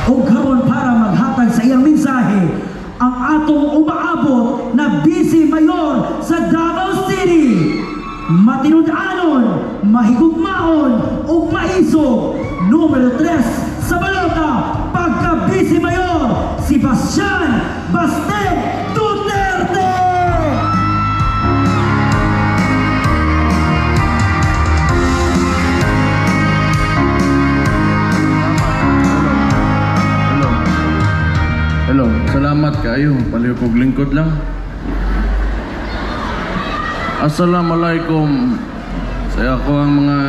ug karon para maghatag sa iyang mensahe ang atong umaabot na Vice Mayor sa Davao City. Matinud-anon, mahigugmaon ug maisog, numero 3 sa balota pagka Vice Mayor, si Bastian Bastet Duterte. Hello, salamat kayo. Palihog lingkod lang. Assalamualaikum sa ako ang mga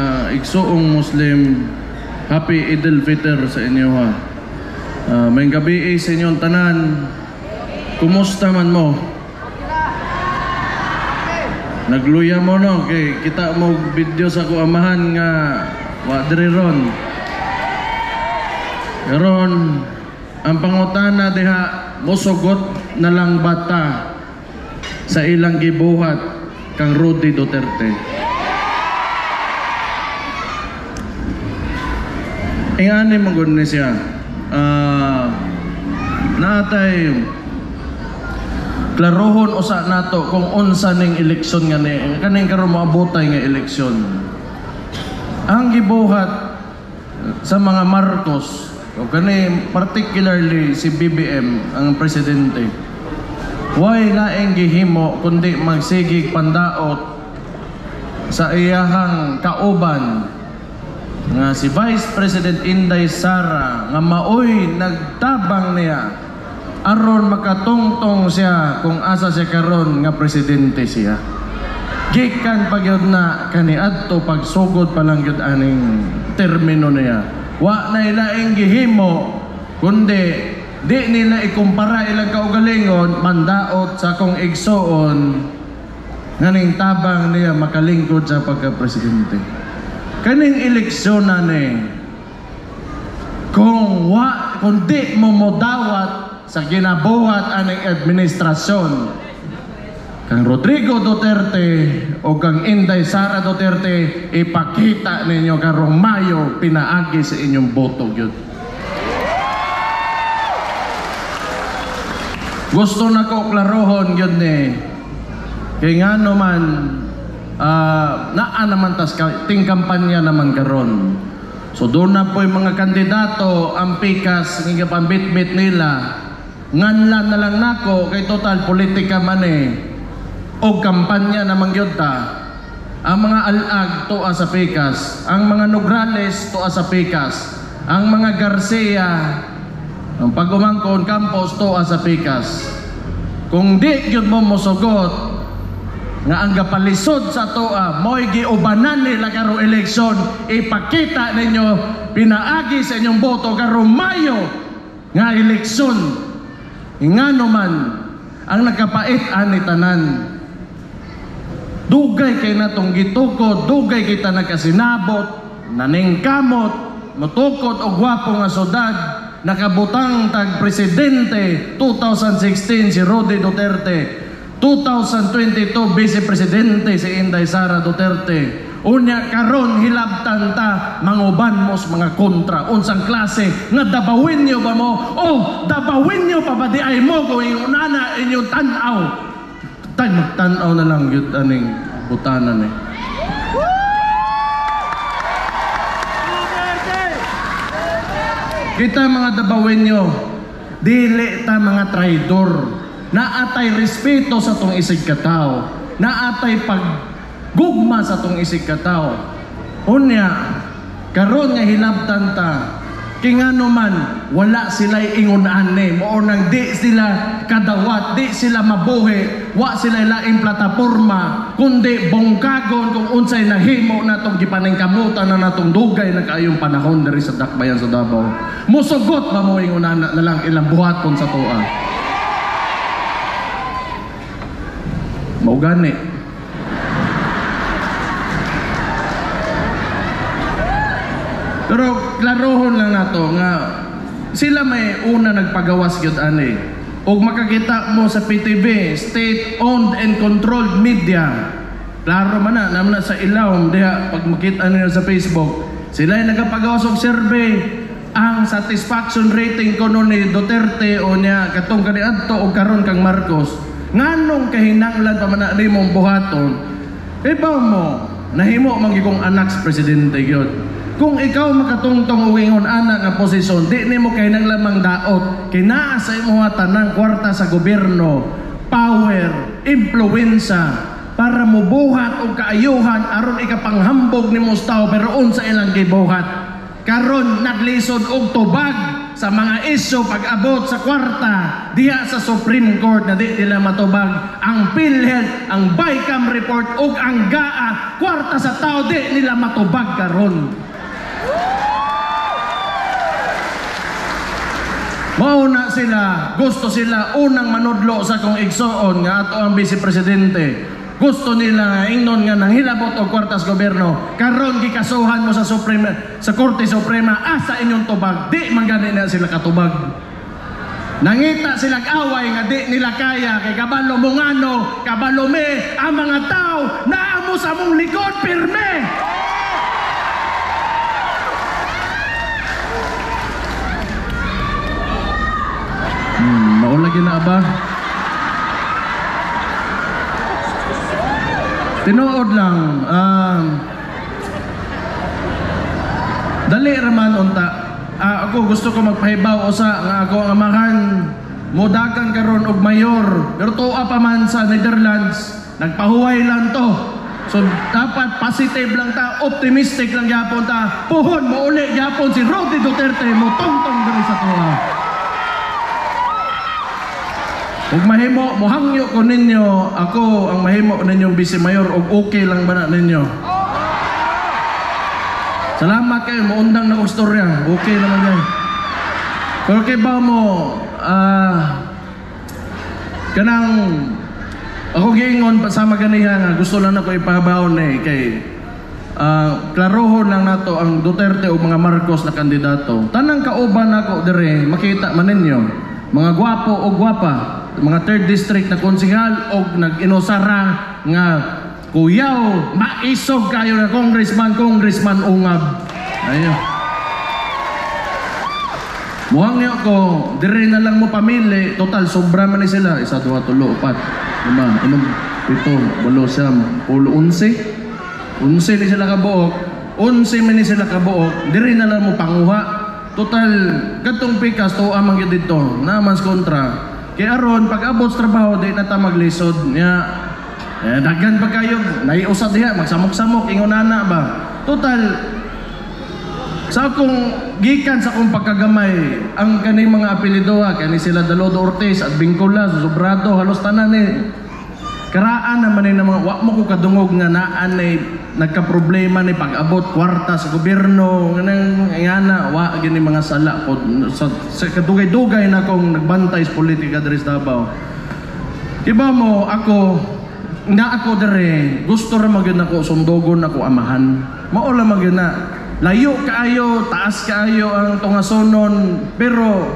igsoong Muslim. Happy Eid al-Fitr sa inyo ha. May gabi sa inyong tanan. Kumusta man mo? Nagluya mo no? Kay kita mo video sa kuamahan nga wa diri ron. Karon ang pangutana diha, mosugot na lang bata sa ilang gibuhat kang Rudy Duterte. Ingani mo gud ni siya. Natay klarohon usa nato kung unsa ning eleksyon nga ni kaning karon moabotay nga eleksyon. Ang gibuhat sa mga Marcos o kani particularly si BBM ang presidente, way laing gihimo kundi magsigig pandaot sa iyahang kauban nga si Vice President Inday Sara nga maoy nagtabang niya aron makatungtong siya kung asa siya karon nga presidente siya. Gikan pagyud na kaniadto pagsugod pa lang gyud aning termino niya. Wa na ilaing gihimo kundi di nila ikumpara ilang kaugalingon mandaot sa kong igsoon nganing tabang niya makalingkod sa pagka-presidente. Kaning eleksyon na ni kung di mo modawat sa ginabuhat aning administrasyon kang Rodrigo Duterte o kang Inday Sara Duterte, ipakita ninyo karong Mayo pinaagi sa inyong boto gyud. Gusto na ko klarohon gyud ni kay ngano man naa naman tas ting kampanya naman karon. So doon na po yung mga kandidato ang pikas nga pambitbit nila. Nganlan na lang nako kay total politika man o kampanya naman gyud ta. Ang mga alag tuwa sa pikas, ang mga Nograles tuwa sa pikas, ang mga Garcia, ang pagumangkon Campos tuwa sa pikas. Kung di gyud mo mosugot nga ang gapalisod sa tuwa mo'y giubanan nila karong eleksyon, ipakita ninyo pinaagi sa inyong boto karong Mayo nga eleksyon. Ingano man ang nakapait ani tanan. Dugay kay natong gitukod, dugay kita nakasinabot, naningkamot, mutukod og gwapo nga sudad, nakabutang tag presidente 2016 si Rudy Duterte, 2022 Vice Presidente si Inday Sara Duterte. Unya karon hilabtan ta manguban mo sa mga kontra unsang klase nga dabawin niyo ba mo dabawin niyo pa ba di ay mo kung inunana inyong tanaw tay magtanaw na lang yun aning butanan kita mga dabawin nyo dili ta mga traidor naatay respeto sa tong isig katao naatay paggugma sa tong isig katao unya karon nga hilabtan ta kingano man wala sila'y ingunan mo nang di sila kadawat, di sila mabuhi, wa sila laing plataporma, kundi bongkagon kung unsay nahimo natong gipaningkamutan na natong dugay na kaayong panahon dari sa dakbayan sa Davao. Musugot ba mo ingunan na lang ilang buhaton sa tuwa? Maugani. Pero klarohon lang nato nga sila may una nagpagawas gyud ani. Og makakita mo sa PTV, state-owned and controlled media. Klaro man na sa ilawom diha pag makita niyo sa Facebook, sila ay nagapagawas og survey. ang satisfaction rating ko no ni Duterte o niya katong kaniadto o karon kang Marcos nganong kahinanglan pa man na mong buhaton ibaw mo nahimo magiging anak sa presidente gyud. Kung ikaw makatungtong uwingon anak nga posisyon di nimo kahinanglan mang daot kinaa sa imong tanang kwarta sa gobyerno, power, impluwensa para mubuhat og kaayuhan aron ikapanghambog nimo sa tao pero unsa ilang gibuhat. Karon naglisod og tubag sa mga isyu pag-abot sa kwarta diha sa Supreme Court na di nila matubag ang PhilHealth, ang BICAM report ug ang GAA kwarta sa tao di nila matubag karon. Mauna sila, gusto sila unang manudlo sa kong igsoon nga ato ang Vice Presidente. Gusto nila nga ingnon nga nanghilabot og kwarta sa gobyerno. Karon gikasuhan mo sa Korte Suprema asa inyong tubag. Di man gani na sila katubag. Nangita silang away nga di nila kaya kay kabalo mongano, kabalo me ang mga tao naamo sa mong likod pirme. Maulagi na ba? Tinuod lang, dali raman unta. Ako gusto ko magpahibaw usa nga ako ang amahan modagan karon og mayor. Pero tuwa pa man sa Netherlands, nagpahuway lang to. So dapat positive lang ta, optimistic lang gyapon ta. Puhon mo uli gyapon si Roddy Duterte mo tungtong diri sa tuwa. Ug mahimo mohangyo ko ninyo ako ang mahimo ninyong Vice Mayor ug okay lang ba na ninyo? Salamat kayo muundang na og storya. Okay naman yan. Pero kay ba mo kanang ako giingon pasama ganiha nga gusto lang ako ipahabaon kay klarohon lang nato ang Duterte o mga Marcos na kandidato. Tanang kauban ako dire makita man ninyo mga gwapo o gwapa, mga 3rd district na konsehal o nag-inusara nga kuyaw, maisog kayo na congressman ungab. Ayo. Muhangyo ko, dire na lang mo pamili, total sobra man ni sila, 1, 2, 3, 4, 5, 6, 7, 8, 9, 10, 11 ni sila kabuok, 11 man ni sila kabuok, dire na lang mo panguha. Total, katong pikas to amang gyud dito, namans kontra. Kaya aron pag abot sa trabaho di na ta maglisod niya. Daghan pa kayo, naiusad diha magsamok-samok ingon ana ba. Total sa akong gikan sa akong pagkagamay, ang kaning mga apelyido kani sila Dalodo Ortiz at Bingcola, Sobrado, halos tanan ni karaan naman ni mga wa mo ko kadungog nga naan ni nagka-problema ni pag-abot kwarta sa gobyerno nganang ingana wa gini mga sala po sa kadugay-dugay na akong nagbantay sa politika diri sa Davao. Iba mo ako dire gusto ra magyud nako sundogon ako amahan. Mao la magyud na layo kaayo, taas kaayo ang tungasonon pero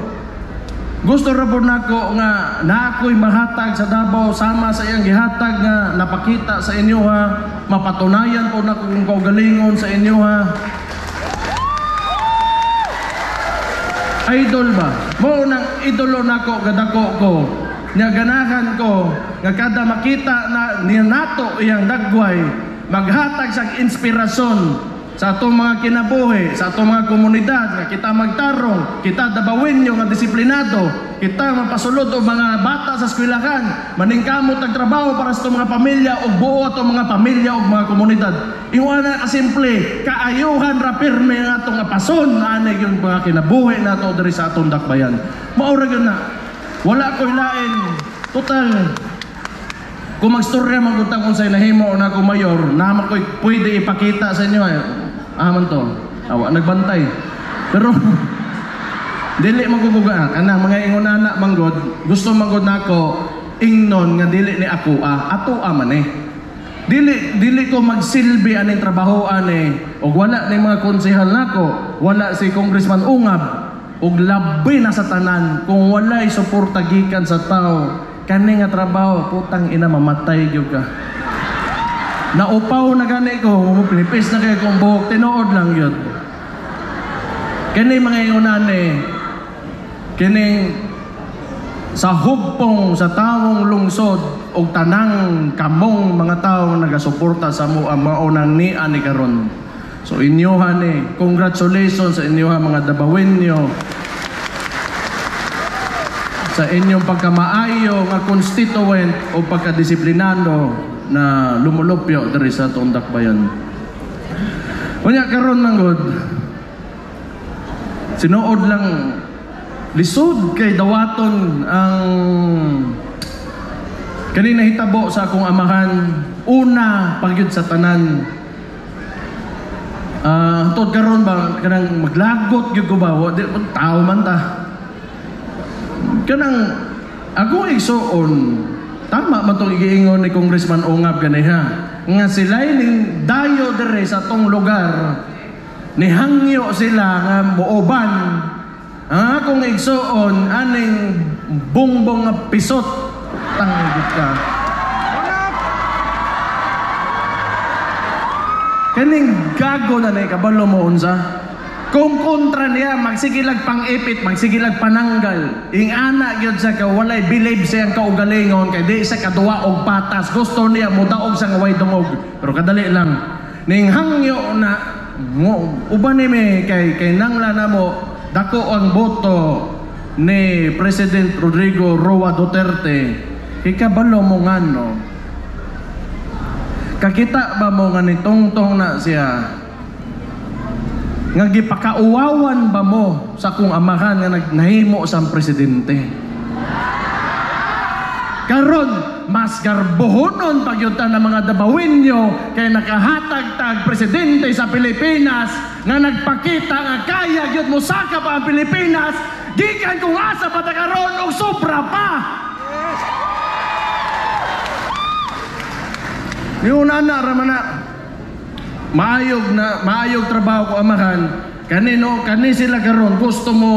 gusto ra po nako nga naako'y mahatag sa Davao sama sa iyang gihatag nga napakita sa inyo ha, mapatunayan po nako kung kaugalingon sa inyo ha. Idol ba? Mo nang idolo nako gadako ko. Nya ganahan ko nga kada makita na niya nato iyang dagway maghatag sa inspirasyon sa atong mga kinabuhi, sa atong mga komunidad, nga kita magtarong, kita Davaoenyo nga disiplinado, kita mapasulod o mga bata sa eskwelahan, maningkamot ang trabaho para sa atong mga pamilya o buo atong mga pamilya o mga komunidad. Iwana ka simple, kaayuhan ra pirme nga atong apason na anay yung mga kinabuhi nato diri sa atong dakbayan. Maura gyud na. Wala ko hilain. Total kung magstorya magutang kung sa'y nahimo o na ako mayor, naman ko pwede ipakita sa inyo aman to, awa nagbantay. Pero dili maguguga kanang mga ingonana manggod, gusto manggod nako ingnon nga dili ni ako ato man Dili ko magsilbi aning trabahoan og wala ni mga konsehal nako, wala si Congressman Ungab og labi na sa tanan kung walay suporta gikan sa tao. Kani nga trabaho, putang ina mamatay gyud ka. Naupaw na gani ko, pinipis na kayo kong buhok, tinuod lang yun. Kini mga ingunane, kining sa hugpong sa taong lungsod o tanang kamong mga taong nagasuporta sa mo ang maunang ni ani karon. So inyohan congratulations sa inyohan mga Dabawenyo sa inyong pagkamaayo nga constituent o pagkadisiplinado na lumulupyo diri sa atong dakbayan. Unya karon manggod, sinuod lang lisod kay dawaton ang kanina hitabo sa akong amahan, una pagyud sa tanan. Tod karon ba kanang maglagot gyud ko ba? Di tao man ta. Kanang ako igsuon, tama man tong giingon ni Congressman Ongab ganiha nga sila ning dayo dere sa tong lugar ni hangyo sila nga mooban. Akong igsuon aning bongbong nga pisot tanggit ka. Kaning gago na nay kabalo mo unsa? Kung kontra niya, magsigilag pang-ipit, magsigilag pananggal. Ing anak yun sa walay believe siyang kaugalingon, kay di sa kaduwa og patas. Gusto niya, mudaog sa ngaway dungog. Pero kadali lang. Ning hangyo na, uban ni me, kay nangla na mo, dako ang boto ni President Rodrigo Roa Duterte. Ikabalo mo nga, no? Kakita ba mo nga ni tongtong na siya? Nga gipakauwawan ba mo sa kung amahan nga nagnahimo sa presidente? Karon mas garbohonon pagyutan ng mga Dabawenyo kay nakahatag-tag presidente sa Pilipinas nga nagpakita nga kaya gyud mo saka pa ang Pilipinas gikan kung asa pa ta karon og sobra pa. Niuna na raman na maayog trabaho ko amahan kani sila karon gusto mo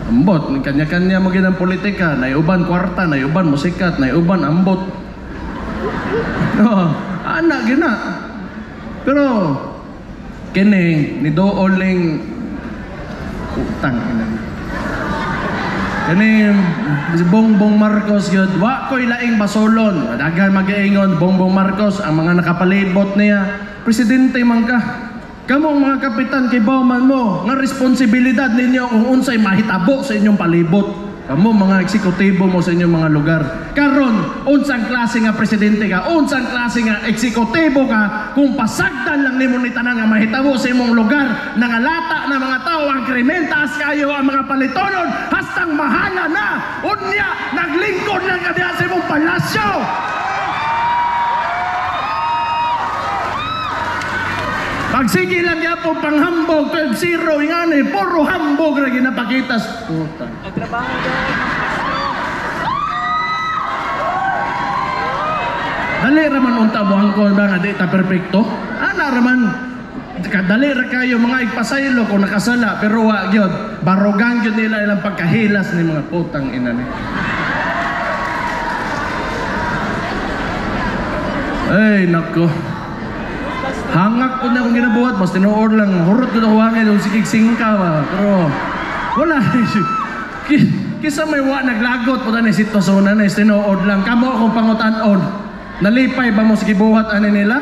ambot kanya-kanya mo ginang politika na uban kwarta na uban musikat na uban ambot no anak gina pero kini ni dooling utang kani si Bongbong Marcos yun wa ko'y laing basolon dagan mag-iingon Bongbong Marcos ang mga nakapalibot niya presidente man ka kamong mga kapitan kay Bauman mo nga responsibilidad ninyo kung unsay mahitabo sa inyong palibot kamo mga eksekutibo mo sa inyong mga lugar karon unsang klase nga presidente ka unsang klase nga eksekutibo ka kung pasagdan lang nimo ni tanan nga mahitabo sa imong lugar nangalata na mga tao ang krimen taas kayo ang mga palitonon hastang mahala na unya naglingkod lang ka diha sa imong palasyo. Pagsige lang niya po panghambog 12-0 ingani puro hambog ra ginapakita sa puta. Nagtrabaho daw. Dali raman unta mo hangkon ba nga di ta perpekto? Ana raman kadali ra kayo mga igpasaylo kung nakasala pero wa gyud barogan gyud nila ilang pagkahilas ni mga putang ina ni. Ay nako. Hangak ko na akong ginabuhat, mas tinuod lang, hurot ko na huwangin, yung sikig-singka ba. Pero, wala. Kisa may naglagot po na yung sitwasyon na tinuod lang. Kamo akong pangutan-on. Nalipay ba mo sa kibuhat ani nila?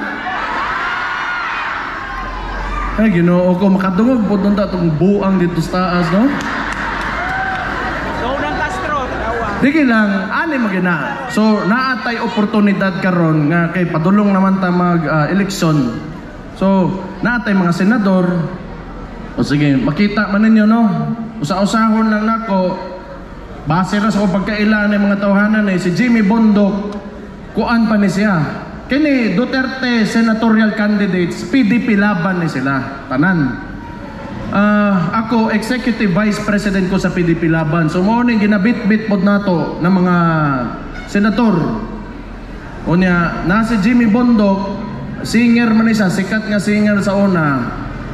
Ay, Ginoo ko, makadungog po doon itong buang dito sa taas, no? So, ng Castro, tawa. Sige lang, ani magina. So, naatay oportunidad karon nga kay padulong naman ta mag-eleksyon. So, naatay mga senador. O sige, makita man ninyo, no? Usa-usahon lang nako. Base ra sa pagkailan ng mga tawhanan si Jimmy Bondoc, kuan pa ni siya. Kini Duterte senatorial candidates, PDP laban ni sila, tanan. Ako executive vice president ko sa PDP laban. So mo ning ginabit-bit pod nato ng mga senator. Unya na si Jimmy Bondoc, singer man siya, sikat nga singer sa una.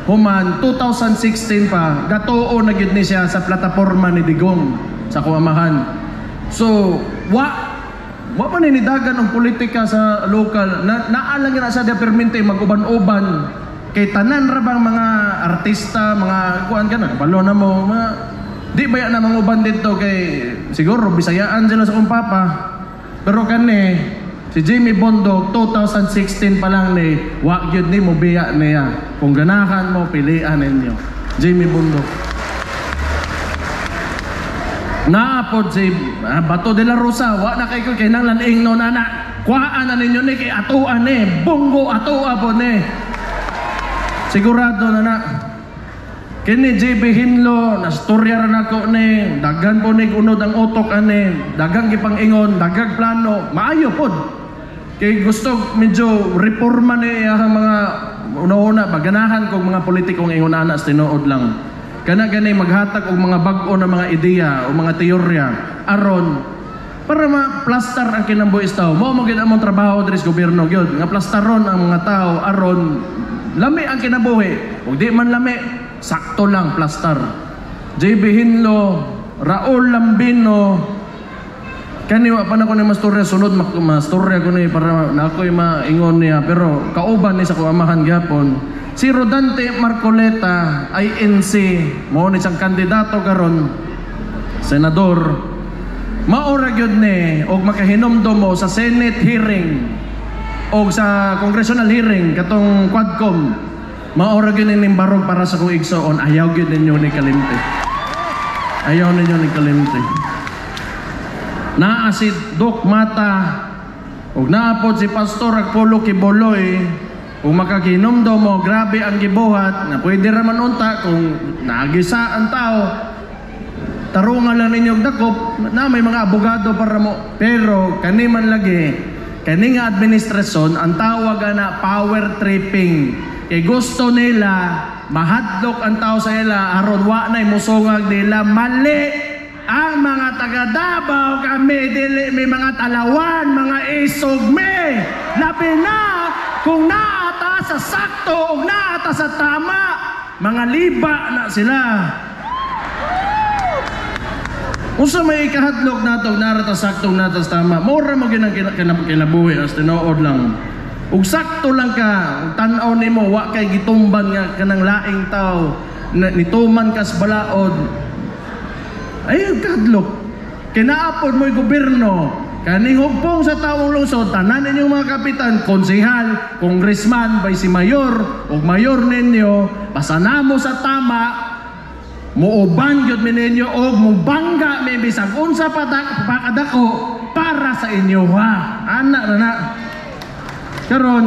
Human 2016 pa, gatuo na gyud ni siya sa plataporma ni Digong sa kuamahan. So, wa pa ninidagan ang politika sa lokal. Naalang na sa depermente mag-uban-uban Kay tanan ra bang mga artista, mga kuan ka na, balo na mo, mga, di ba yan na mga uban dito kay, siguro, bisayaan sila sa kong papa. Pero kani, si Jimmy Bondok, 2016 pa lang ni, wag yun ni mo biya niya. Kung ganahan mo, pilian ninyo. Jimmy Bondok. Naapod si Bato de la Rosa, wag na kayo kay nang laning no nana. Kuhaan na ninyo ni kay atuan ni, bunggo atua po ni. Sigurado na na. Kini JB Hinlo, nastorya rin ako ni, dagan po ni unod ang utok ani, dagang gipang-ingon, dagang plano, maayo po. Kay gusto medyo reforma ni ang mga una-una, baganahan kong mga politikong ingon anas tinuod lang. Kana gani maghatag og mga bag-o na mga ideya o mga teorya aron para ma-plaster ang kinambuhi sa tao. Mo gid among trabaho diri sa gobyerno gyud, nga plastaron ang mga tao aron lami ang kinabuhi. Ug di man lami, sakto lang plaster. JB Hinlo, Raul Lambino, kani wa pa na ko ni mastorya sunod mastorya ko ni para na ako'y maingon niya, pero kauban ni sa kuamahan gyapon. Si Rodante Marcoleta, INC, mo ni siyang kandidato karon senador. Maura gyud ni og makahinomdom mo sa Senate hearing o sa congressional hearing katong Quadcom. Maura gyud ni barog para sa kong igsoon, ayaw gyud ninyo ni Kalimte. Ayaw ninyo ni Kalimte. Naa si Doc Mata og naapod si Pastor Apollo Kiboloy. Kung makakinomdom mo, grabe ang gibuhat na pwede raman unta kung nagisa ang tao. Tarungan lang ninyong dakop na may mga abogado para mo. Pero kani man lagi, kani nga administrasyon, ang tawag na power tripping. Kay gusto nila mahadlok ang tao sa ila aron wa nay musungag nila. Mali ang mga taga Davao, kami dili may mga talawan, mga isog me. Labi na kung naata sa sakto o naata sa tama, mga liba na sila. Usa may kahadlok nato narata sakto nato sa tama. Mura mo ginang kinabuhi as tinuod lang. Ug sakto lang ka, tan-aw nimo wa kay gitumban nga kanang laing tao nituman kas balaod. Ay kahadlok. Kinaapod mo'y gobyerno, kaning hugpong sa taong lungsod, tanan ninyong mga kapitan, konsehal, congressman, vice mayor, o mayor ninyo, pasanamo sa tama, muuban yun ninyo, o mubangga, may bisag unsa pakadako para sa inyo, ha? Anak na. Karon,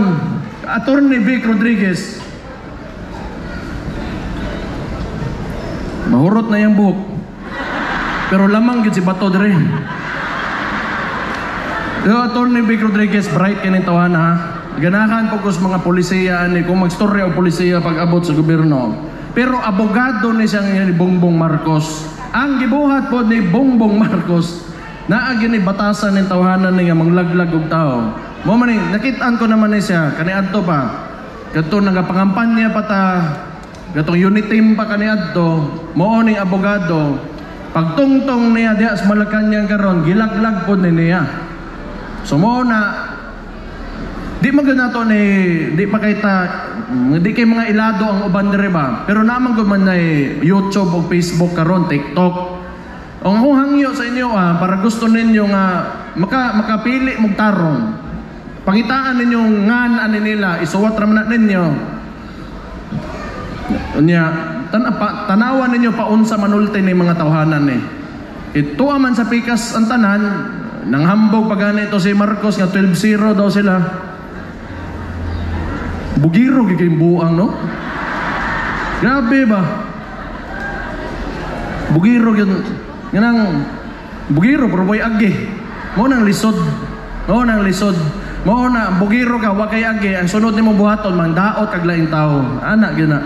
Attorney Vic Rodriguez, mahurot na yung buhok. Pero lamang yun si Bato dere. Attorney Vic Rodriguez, bright kanin tawahan ha. Ganahan po kus mga polisiya ani kung magstorya o polisiya pag abot sa gobyerno. Pero abogado ni siyang ni Bongbong Marcos. Ang gibuhat po ni Bongbong Marcos naa gyud ni batasan ning tawahanan ni nga manglaglag og tao. Mo man nakitaan ko naman ni siya kaniadto pa. Kadto nagapangampanya pa ta. Gatong unit team pa kaniadto. Mao ning abogado. Pagtungtong niya diha sa Malacañang karon gilaglag po niya. So mo na di magana to ni di pa kita di kay mga ilado ang uban diri ba. Pero naman gud man nay YouTube o Facebook karon TikTok. Ang akong hangyo sa inyo para gusto ninyo nga makapili mong tarong. Pangitaan ninyo ngan ani nila isuwat ra man ninyo. Unya tanawan ninyo paunsa manulti ni mga tawhanan ni. Ito aman sa pikas ang tanan nang hambog pagana ito si Marcos nga 12-0 daw sila. Bugiro giging buang no? Grabe ba? Bugiro yun. Ganang bugiro pero boy agi. Mo nang lisod. Mo nang lisod. Mo na bugiro ka wa kay agi ang sunod nimo buhaton mangdaot kag laing tawo. Ana gyud na.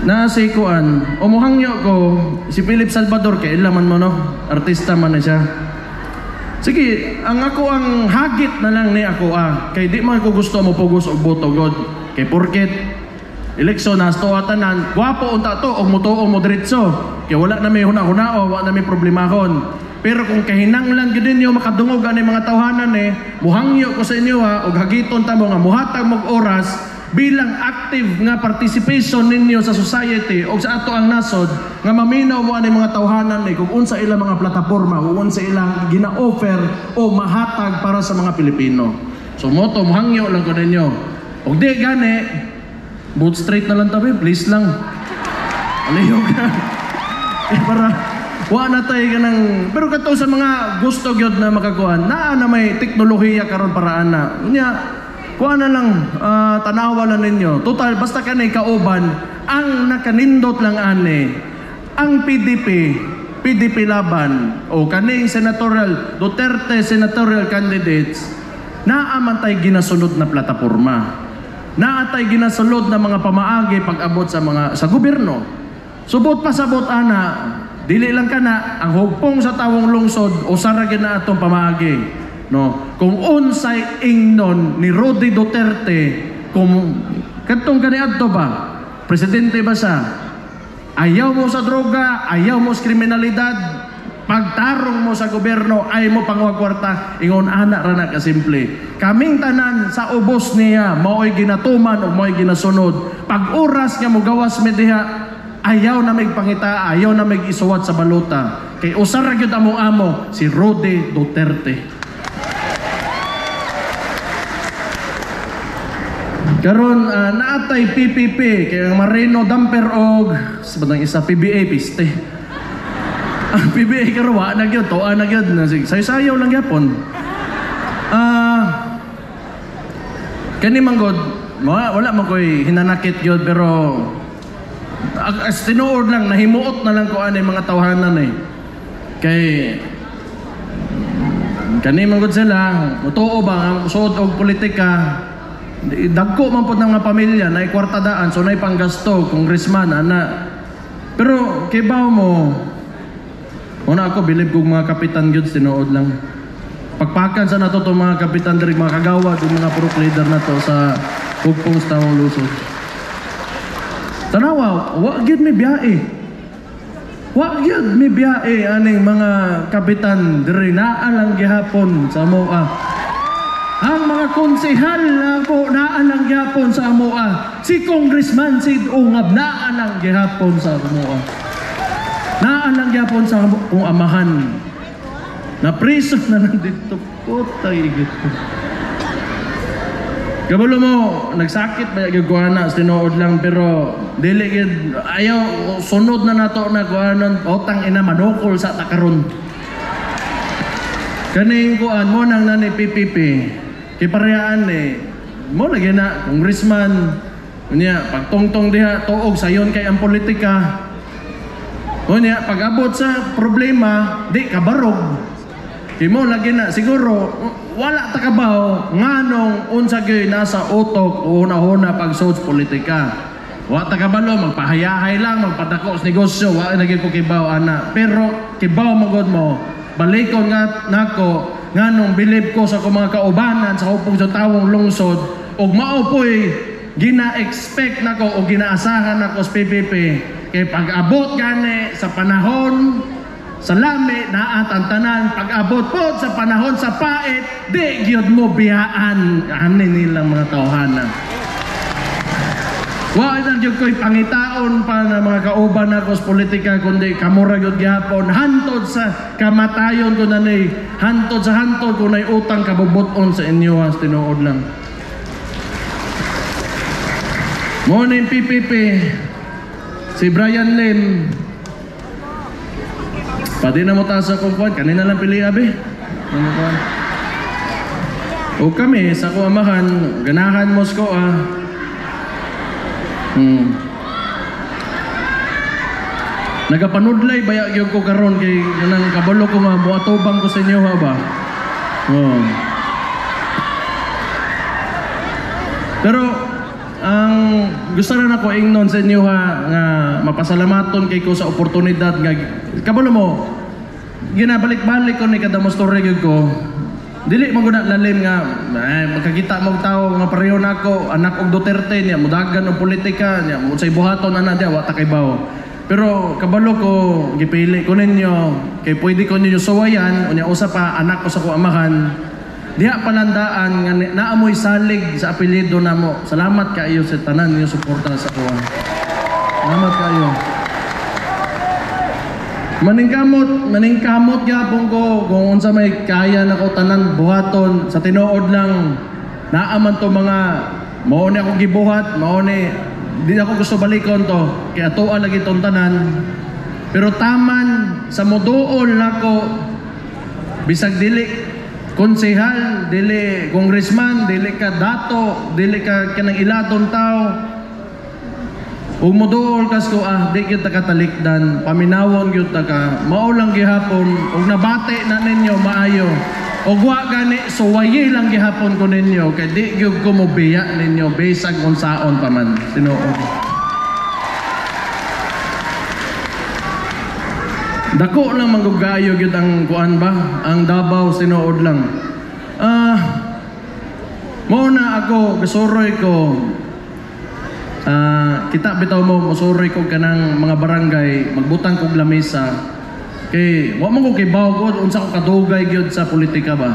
Na si kuan, umuhangyo ko si Philip Salvador kay ilaman mo no, artista man na siya. Sige, ang ako ang hagit na lang ni ako kay di man ko gusto mo pugos og boto god. Kay porket eleksyon nas to atanan, gwapo unta to og mutuo mo diretso. Kay wala na may hunahunao, wala na may problemahon. Pero kung kahinanglan gid ninyo makadungog ani mga tawhanan muhangyo ko sa inyo og hagiton ta mo nga muhatag mo oras bilang active nga participation ninyo sa society o sa ato ang nasod nga maminaw mo ani mga tawhanan ni kung unsa ilang mga plataporma o unsa ilang gina-offer o mahatag para sa mga Pilipino. So moto mohangyo lang ko ninyo. Og di gani boot straight na lang tabi, please lang. Aliyo ka. Para wa na tayo ka ng... Pero kato sa mga gusto gyud na makakuan, naa na may teknolohiya karon para ana. Unya, kuha na lang, tanawa lang ninyo. Total, basta kanay kauban, ang nakanindot lang ani, ang PDP laban, o kaning senatorial, Duterte senatorial candidates, naaman tayo ginasunod na plataporma. Naatay ginasulod na mga pamaagi pag-abot sa gobyerno. Subot pa sabot ana, dili lang kana ang hugpong sa tawong lungsod o saragin na atong pamaagi. No, kung unsay ingnon ni Rody Duterte, kung kadtong kaniadto ba, presidente ba siya? Ayaw mo sa droga, ayaw mo sa kriminalidad, pagtarong mo sa gobyerno ay mo pangwagwarta, ingon ana ra na kasimple. Kaming tanan sa ubos niya mao'y ginatuman o mao'y ginasunod. Pag oras nga mo gawas mediha, ayaw na may pangita, ayaw na may isuwat sa baluta. Kay usar ra gyud among amo si Rody Duterte. Karon naatay PPP kay ang Marino Damper og sabang isa PBA piste. Ang PBA karon wa na gyud, toa na gyud, sayo-sayo lang gyapon. Kani manggod, wala man koy hinanakit gyud pero as tinuod lang nahimuot na lang ko ani mga tawhanan eh. Kay kani manggod sila, mutuo ba ang suod og politika? Dagko man pod ng mga pamilya na kwartadaan so nay panggasto congressman ana. Pero kibaw mo una ako bilib kog mga kapitan gyud tinuod lang. Pagpakan sa nato tong mga kapitan diri mga kagawad ug mga pro leader nato sa hugpong sa tawong lusod. Tanawa, wa gyud mi biyae. Wa gyud mi biyae aning mga kapitan diri naa lang gihapon sa MOA. Ang mga konsehal na po naalang gihapon sa MOA. Si Congressman Sid Ungab naalang gihapon sa MOA. Naalang gihapon sa kung amahan. Na priso na nandito. Putay gito. Kabalo mo, nagsakit ba yung kuhana sa tinuod lang pero dili gid ayaw sunod na nato na kuhanon otang ina manukol sa takaron. Kaning kuan mo nang nani PPP. Kiparehaan mo lagi na congressman unya pagtungtong diha tuog sayon kay ang politika unya pag-abot sa problema di kabarog mo lagi na siguro wala ta kabaw nganong unsa gyud nasa utok o una-una pag-source politika wa ta kabalo magpahayahay lang magpadako sa negosyo wa na gyud ko kibaw ana pero kibaw magod mo balikon nga nako nganong bilib ko sa mga kaubanan sa hupong sa tawong lungsod ug mao poy gina-expect nako o ginaasahan nako sa PPP kay pag-abot gani sa panahon sa lami naa tantanan pag-abot po sa panahon sa pait di gyud mo biyaan ani nilang mga tawhanan. Wa na gyud ko'y pangitaon pa na mga kauban nako sa politika kundi kamura gyud gihapon hantod sa kamatayon ko nanay hantod sa hantod ko nay utang kabubuton sa inyo has tinuod lang. Mo ning PPP si Brian Lim pati na mo ta sa kumpuan kanina lang pili abi. Ano ba? O kami sa kuamahan ganahan mo ko nagapanudlay baya gyud ko karon kay nang kabalo ko nga muatubang ko sa inyo ha ba. Pero ang gusto na nako ingnon sa inyo ha nga mapasalamaton kay ko sa oportunidad nga kabalo mo ginabalik-balik ko ni kada mo story gyud ko. Dili mo guna lalim nga magkakita mo tao nga pareho nako anak og Duterte niya mudagan og politika niya mo say buhaton ana dia wa ta kay bawo. Pero kabalo ko gipili ko ninyo kay pwede ko ninyo suwayan unya usa pa anak ko sa ko amahan diha palandaan nga naamoy salig sa apelyido namo. Salamat kaayo sa tanan niyo suporta sa kuha. Salamat kaayo. Maningkamot gyapon ko kung unsa may kaya nako tanan buhaton sa tinuod lang naaman to mga mao ni ako gibuhat, mao ni di ako gusto balikon to kaya tuwa lagi tong tanan. Pero taman sa moduol nako bisag dili konsehal, dili congressman, dili ka dato, dili ka kanang iladong tao. Ug moduol kas ko di kita katalikdan, paminawon gyud ta ka. Mao lang gihapon ug nabati na ninyo maayo. Ug wa gani suwaye lang gihapon ko ninyo kay di gyud ko mobiya ninyo bisag unsaon pa man. Tinuod. Dako lang manggugayo gyud ang kuan ba? Ang Davao tinuod lang. Mao na ako gasuroy ko. Kita bitaw mo musuroy ko kanang mga barangay magbutang kog lamesa kay wa man ko kay bawgod unsa ko kadugay gyud sa politika ba.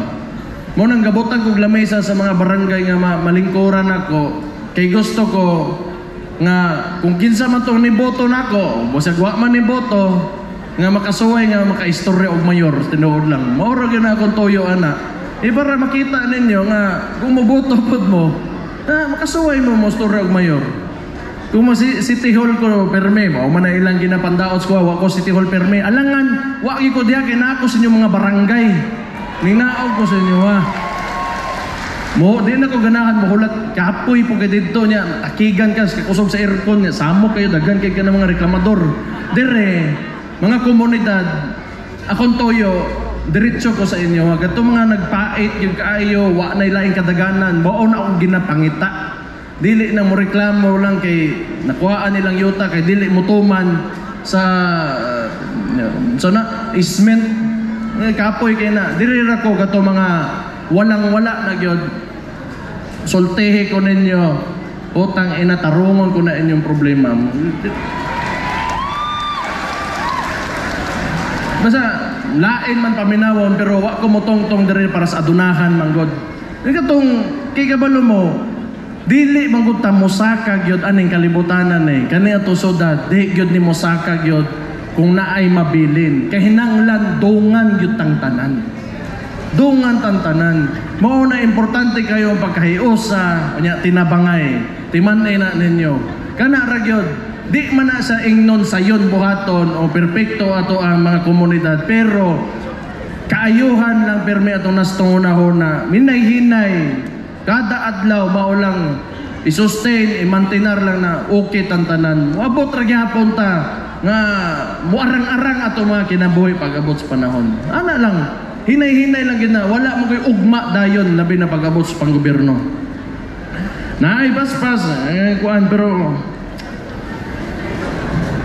Mo nang gabutang kog lamesa sa mga barangay nga malingkuran ako kay gusto ko nga kung kinsa man tong niboto nako bisag wa man ni boto nga makasuway nga makaistorya og mayor tinuod lang. Mao ra gyud akong tuyo ana. Para makita ninyo nga kung moboto pod mo makasuway mo istorya og mayor. Kung City Hall ko perme, mao man na ilang ginapandaot ko, wa ko City Hall perme. Alangan, wa ko diha kay nako sa inyo mga barangay. Ninaog ko sa inyo ha. Mo di na ko ganahan mahulat kapoy po kay didto nya, takigan ka kusog sa aircon nya, samok kayo daghan kay kanang mga reklamador. Dire, mga komunidad, akong toyo, diretso ko sa inyo, gato mga nagpait yung kaayo, wa na ilaing kadaganan, mao na akong ginapangita. Dili na mo reklamo lang kay nakuhaan nilang yuta kay dili mo tuman sa isment kapoy kay na diri ra ko gato mga walang-wala na gyud sultihe ko ninyo utang ina tarungon ko na inyong problema. Basta lain man paminawon pero wa ko motongtong diri para sa adunahan manggod. Katong kay kabalo mo dili manggod ta mosaka gyud aning kalibutanan kani ato sudad di gyud ni mosaka gyud kung naay mabilin kay hinanglan dungan gyud tang tanan. Dungan tang tanan. Mao na importante kayo ang pagkahiusa unya tinabangay. Timan-ay na ninyo. Kana ra gyud di man na sa ingnon sayon buhaton o perpekto ato ang mga komunidad pero kaayuhan lang permi atong nastungunahon minay-hinay kada adlaw mao lang i-sustain, i-maintainer lang na okay tantanan. Moabot ra gyapon ta nga muarang-arang ato mga kinabuhi pag-abot sa panahon. Ana lang, hinay-hinay lang gid na wala mo koy ugma dayon labi na pag-abot sa panggobyerno. Naay paspas kuan pero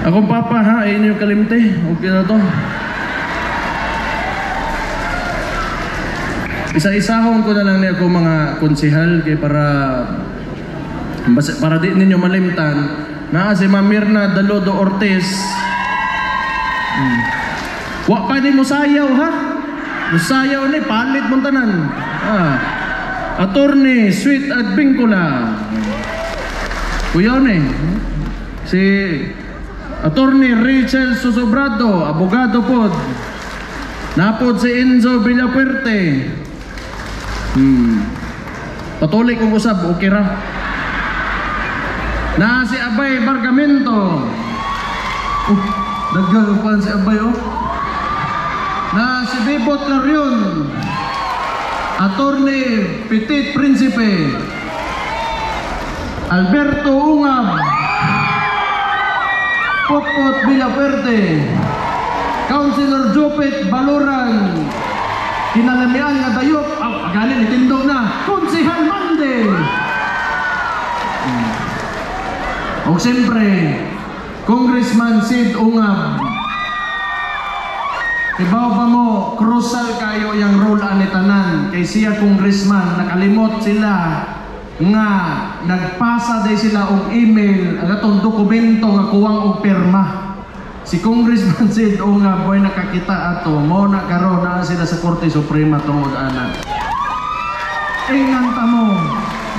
akong papa ha inyo kalimte. Okay na to. Isa-isahon ko na lang niya ako mga konsehal kay para di ninyo malimtan na si Ma'am Mirna Dalodo Ortiz. Wa pa ni mo sayaw ha? Musayaw ni palit mo tanan. Attorney Sweet Advincula. Kuya ni si Attorney Rachel Susobrado, abogado pod. Napod si Enzo Villapuerte. Patuloy kong usab, okay ra. Na si Abay Bargamento. Dagdag pa si Abay Na si Bebot Larion. Attorney Petit Principe. Alberto Ungab. Popot Villapuerte. Councilor Jopet Baloran. Kinalamian nga dayok, galing itindog na, Konsehal Mande. O siyempre, Congressman Sid Ungab. Ibaw ba mo, krusal kayo yung role ani tanan. Kay siya congressman, nakalimot sila nga nagpasa day sila og email, ang atong dokumento nga kuwang og pirma. Si Congressman Sid Ungab boy nakakita ato mo na karon na sila sa Korte Suprema tungod ana. Ingan ta mo.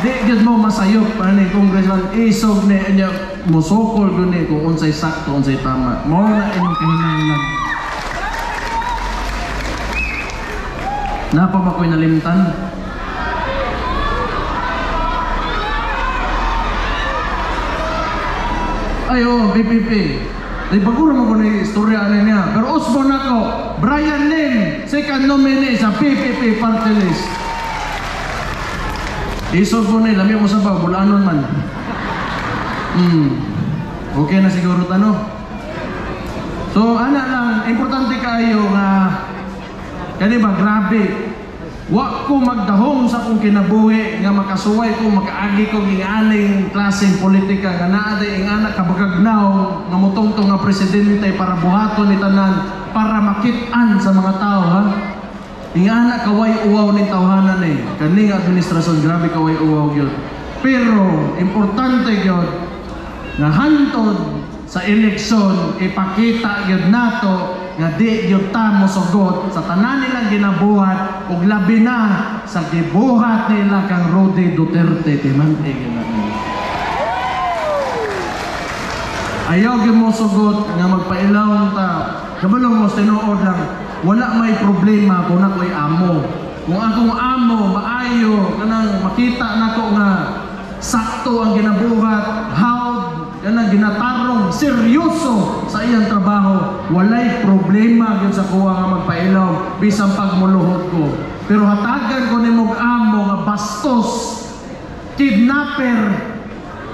Di gid mo masayop ani congressman isog ni anya musukol guni kung unsay sakto unsay tama. Mao na inyong kahinahanglan. Napa ba ko'y nalimtan? Ayo, BPP. Ay baguro mo ko ni istorya ano niya. Pero usbon ako, Brian Lim, second nominee sa PPP party list. Isog po na, lami mo sa ba, bulanon man. Okay na siguro tano. So, ana lang, importante kayo nga, kani ba, grabe. Wa ko magdahom sa kong kinabuhi nga makasuway ko makaagi ko gianing klaseng politika nga naa day ing anak kabagagnaw nga motongtong nga presidente para buhaton ni tanan para makit-an sa mga tao ha. Ing anak kaway uwaw ni tawhanan kani nga administrasyon grabe kaway uwaw gyud. Pero importante gyud nga hantod sa eleksyon ipakita gyud nato nga di gyud ta mosugot sa tanan nilang ginabuhat ug labi na sa gibuhat nila kang Rodi Duterte timante ginabuhat. Ayaw gyud mo sugot nga magpailawon ta. Kabalo mo tinuod lang wala may problema kung ako'y amo. Kung akong amo maayo kanang makita nako nga sakto ang ginabuhat, how kanang ginatarong seryoso sa iyang trabaho, walay problema gyud sa kuha nga magpailaw bisan pagmuluhod ko. Pero hatagan ko nimong amo nga bastos, kidnapper,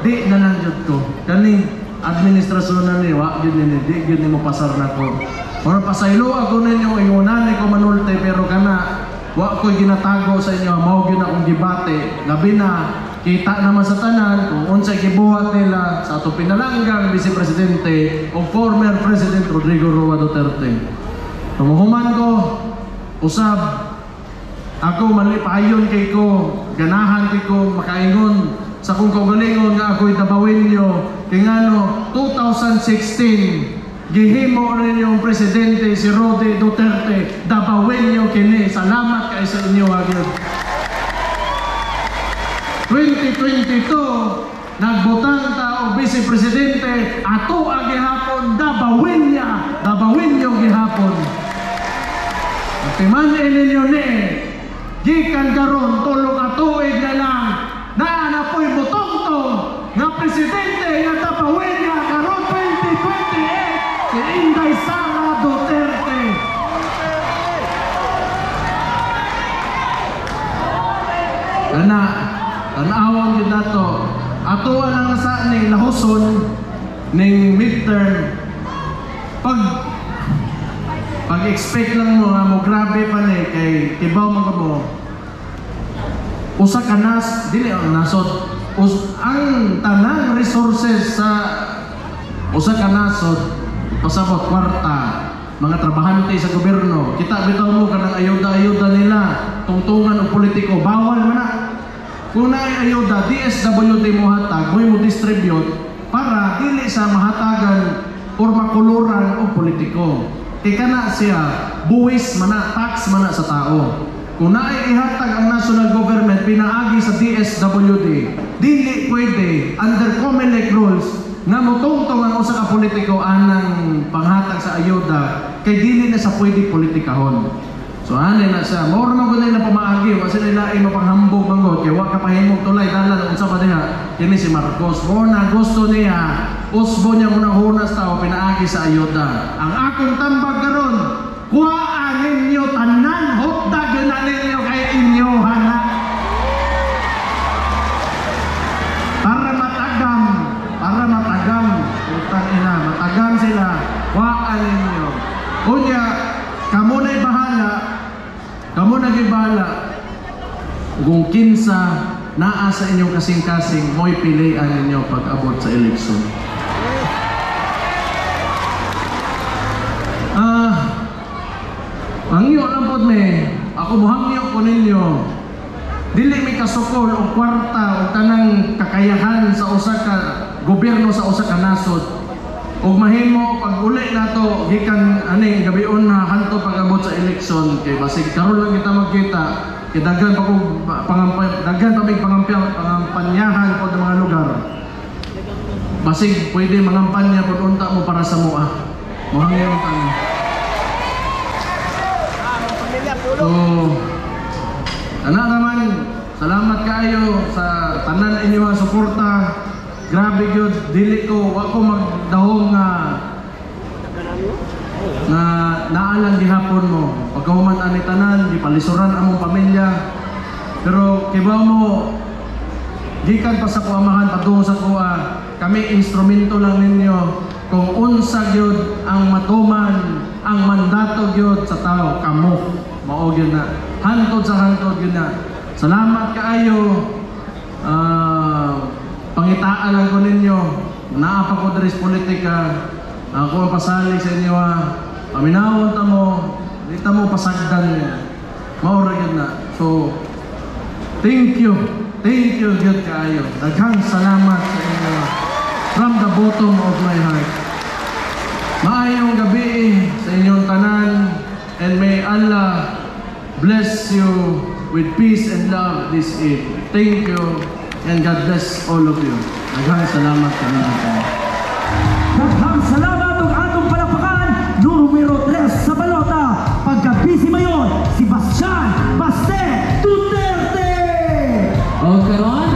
di na lang gyud ko. Kani administrasyon na ni wa gyud ni di gyud nimo pasar nako. Ora pasaylo ako ninyo ingunan ko manulte pero kana wa ko'y ginatago sa inyo mao gyud akong gibate. Labi na kita naman sa tanan kung unsay gibuhat nila sa atong pinalanggang Vice Presidente o former President Rodrigo Roa Duterte. Tumuhuman ko, usab, ako malipayon kay ko, ganahan kay ko, makaingon sa kung kaugalingon nga ako'y tabawin nyo, kay ngano, 2016, gihimo rin yung Presidente si Rodi Duterte, dabawin nyo kini, salamat kayo sa inyo agad. 2022 nagbutang ta og Vice Presidente ato ang gihapon dabawin niyo gihapon. Timan ninyo ni gikan karon tulo ka tuig na lang na po'y butong-tong nga Presidente nga dabawin niya karon 2028 si Inday Sara Duterte. Ana tanawang yun nato ato lang sa ning lahuson ning midterm pag-expect lang mo nga mo grabe pa ni kay tibaw man mo usa ka nas dili ang nasod ang tanang resources sa usa ka nasod pasabot kwarta mga trabahante sa gobyerno kita bitaw mo kanang ayuda nila tungtungan og politiko bawal man na. Kung naay ayuda, DSWD mo hatag, mo distribute para dili sa mahatagan or makuluran o politiko. Ika na siya, buwis mana, tax mana sa tao. Kung naay ihatag ang national government, pinaagi sa DSWD, dili pwede, under COMELEC rules, nga motungtong ang usa ka politiko anang panghatag sa ayuda, kay dili na sa pwede politikahon. So ano na siya, more naman ko na pamaagi, kasi nila ay mapanghambog manggod, kaya wag kapahimog tulay, dalan, unsa ba niya, kini si Marcos. More na gusto niya, usbo niya unang-unas tao, pinaagi sa ayuda. Ang akong tambag karon, kuhaan ninyo tanan, hotdag yun na ninyo kay inyo, hana. Para matagam, utang ina, matagam sila, kuhaan ninyo. Unya, kamo na'y bahala, kamo nagibala kung kinsa naa sa inyong kasing-kasing mo'y pilian ninyo pag-abot sa eleksyon. Ang iyo lang po ako buhangyo ko ninyo dili may kasukol o kwarta o tanang kakayahan sa usa ka gobyerno sa usa ka nasod. Ug mahimo pag uli nato gikan aning gabion na hanto pag-abot sa eleksyon kay basig karon lang kita magkita kay daghan pa ko daghan pa may pangampanyahan po ng mga lugar. Basig pwede mangampanya kung unta mo para sa mua. Mohangyo ang so, ana naman, salamat kayo sa tanan inyo nga suporta. Grabe gyud, dili ko wa ko magdahong nga naalang gihapon mo. Pagkahuman ani tanan, gipalisuran among pamilya. Pero kibaw mo gikan pa sa kuamahan padung sa kuha, kami instrumento lang ninyo kung unsa gyud ang matuman, ang mandato gyud sa tao kamo. Mao gyud na. Hantod sa hantod gyud na. Salamat kaayo. Pangitaan lang ko ninyo. Naa pa ko diri sa politika. Ako ang pasalig sa inyo paminawon ta mo, di ta mo pasagdan niya. Mao ra gyud na. So thank you gyud kaayo. Daghang salamat sa inyo from the bottom of my heart. Maayong gabi sa inyong tanan, and may Allah bless you with peace and love this evening. Thank you, and God bless all of you. Daghang salamat kanina. Daghang salamat ug atong palakpakan numero 3 sa balota pagka-busy mayon si Bastian Baste Duterte. O karon